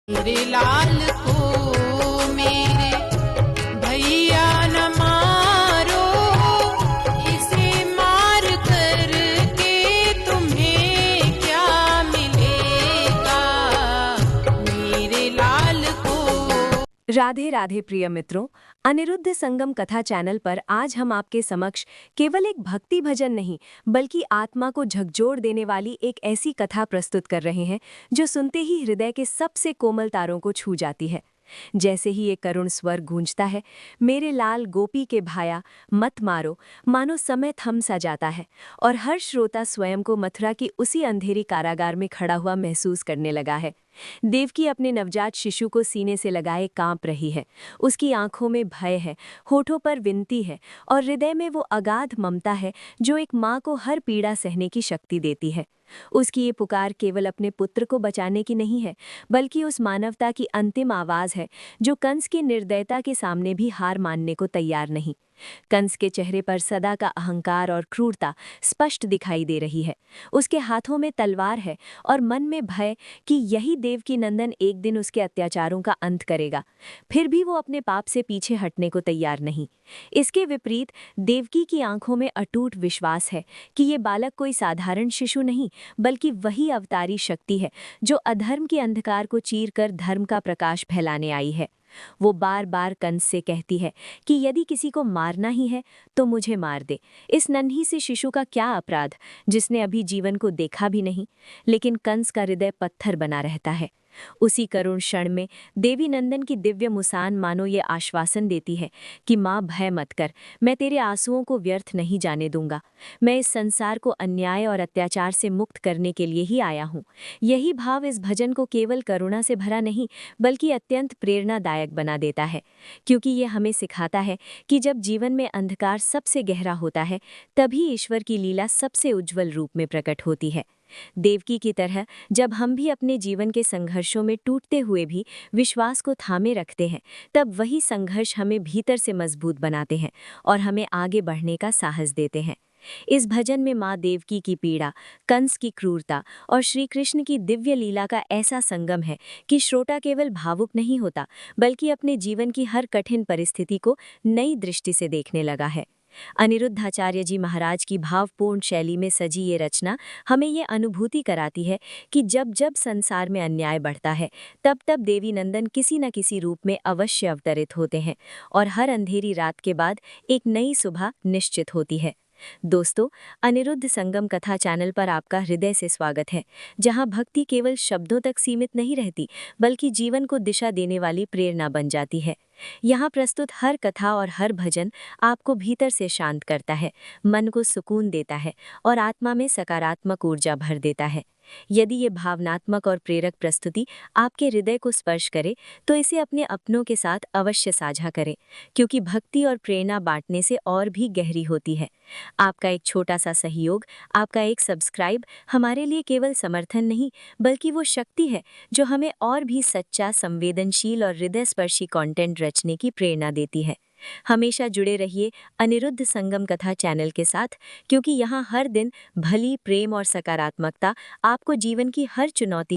मेरे लाल को मेरे भैया न मारो, इसे मार कर के तुम्हें क्या मिलेगा, मेरे लाल को। राधे राधे प्रिय मित्रों, अनिरुद्ध संगम कथा चैनल पर आज हम आपके समक्ष केवल एक भक्ति भजन नहीं बल्कि आत्मा को झकझोर देने वाली एक ऐसी कथा प्रस्तुत कर रहे हैं जो सुनते ही हृदय के सबसे कोमल तारों को छू जाती है। जैसे ही ये करुण स्वर गूंजता है, मेरे लाल गोपी के भाया मत मारो, मानो समय थम सा जाता है और हर श्रोता स्वयं को मथुरा की उसी अंधेरी कारागार में खड़ा हुआ महसूस करने लगा है। देवकी अपने नवजात शिशु को सीने से लगाए कांप रही है। उसकी आंखों में भय है, होठों पर विनती है और हृदय में वो अगाध ममता है जो एक माँ को हर पीड़ा सहने की शक्ति देती है। उसकी ये पुकार केवल अपने पुत्र को बचाने की नहीं है, बल्कि उस मानवता की अंतिम आवाज है जो कंस की निर्दयता के सामने भी हार मानने को तैयार नहीं। कंस के चेहरे पर सदा का अहंकार और क्रूरता स्पष्ट दिखाई दे रही है। उसके हाथों में तलवार है और मन में भय कि यही देवकी नंदन एक दिन उसके अत्याचारों का अंत करेगा। फिर भी वो अपने पाप से पीछे हटने को तैयार नहीं। इसके विपरीत देवकी की आंखों में अटूट विश्वास है कि ये बालक कोई साधारण शिशु नहीं, बल्कि वही अवतारी शक्ति है जो अधर्म के अंधकार को चीरकर धर्म का प्रकाश फैलाने आई है। वो बार बार कंस से कहती है कि यदि किसी को मारना ही है तो मुझे मार दे। इस नन्ही से शिशु का क्या अपराध, जिसने अभी जीवन को देखा भी नहीं। लेकिन कंस का हृदय पत्थर बना रहता है। उसी करुण क्षण में देवी नंदन की दिव्य मुस्कान मानो ये आश्वासन देती है कि माँ भय मत कर, मैं तेरे आंसुओं को व्यर्थ नहीं जाने दूंगा। मैं इस संसार को अन्याय और अत्याचार से मुक्त करने के लिए ही आया हूँ। यही भाव इस भजन को केवल करुणा से भरा नहीं बल्कि अत्यंत प्रेरणादायक बना देता है, क्योंकि ये हमें सिखाता है कि जब जीवन में अंधकार सबसे गहरा होता है तभी ईश्वर की लीला सबसे उज्जवल रूप में प्रकट होती है। देवकी की तरह जब हम भी अपने जीवन के संघर्षों में टूटते हुए भी विश्वास को थामे रखते हैं, तब वही संघर्ष हमें भीतर से मजबूत बनाते हैं और हमें आगे बढ़ने का साहस देते हैं। इस भजन में माँ देवकी की पीड़ा, कंस की क्रूरता और श्री कृष्ण की दिव्य लीला का ऐसा संगम है कि श्रोता केवल भावुक नहीं होता, बल्कि अपने जीवन की हर कठिन परिस्थिति को नई दृष्टि से देखने लगा है। अनिरुद्धाचार्य जी महाराज की भावपूर्ण शैली में सजी ये रचना हमें ये अनुभूति कराती है कि जब जब संसार में अन्याय बढ़ता है, तब तब देवी नंदन किसी न किसी रूप में अवश्य अवतरित होते हैं और हर अंधेरी रात के बाद एक नई सुबह निश्चित होती है। दोस्तों, अनिरुद्ध संगम कथा चैनल पर आपका हृदय से स्वागत है, जहां भक्ति केवल शब्दों तक सीमित नहीं रहती, बल्कि जीवन को दिशा देने वाली प्रेरणा बन जाती है। यहाँ प्रस्तुत हर कथा और हर भजन आपको भीतर से शांत करता है, मन को सुकून देता है और आत्मा में सकारात्मक ऊर्जा भर देता है। यदि ये भावनात्मक और प्रेरक प्रस्तुति आपके हृदय को स्पर्श करे, तो इसे अपने अपनों के साथ अवश्य साझा करें, क्योंकि भक्ति और प्रेरणा बांटने से और भी गहरी होती है। आपका एक छोटा सा सहयोग, आपका एक सब्सक्राइब हमारे लिए केवल समर्थन नहीं, बल्कि वो शक्ति है जो हमें और भी सच्चा, संवेदनशील और हृदयस्पर्शी कंटेंट रचने की प्रेरणा देती है। हमेशा जुड़े रहिए अनिरुद्ध संगम कथा चैनल के साथ, क्योंकि यहाँ हर दिन भली, प्रेम और सकारात्मकता आपको जीवन की हर चुनौती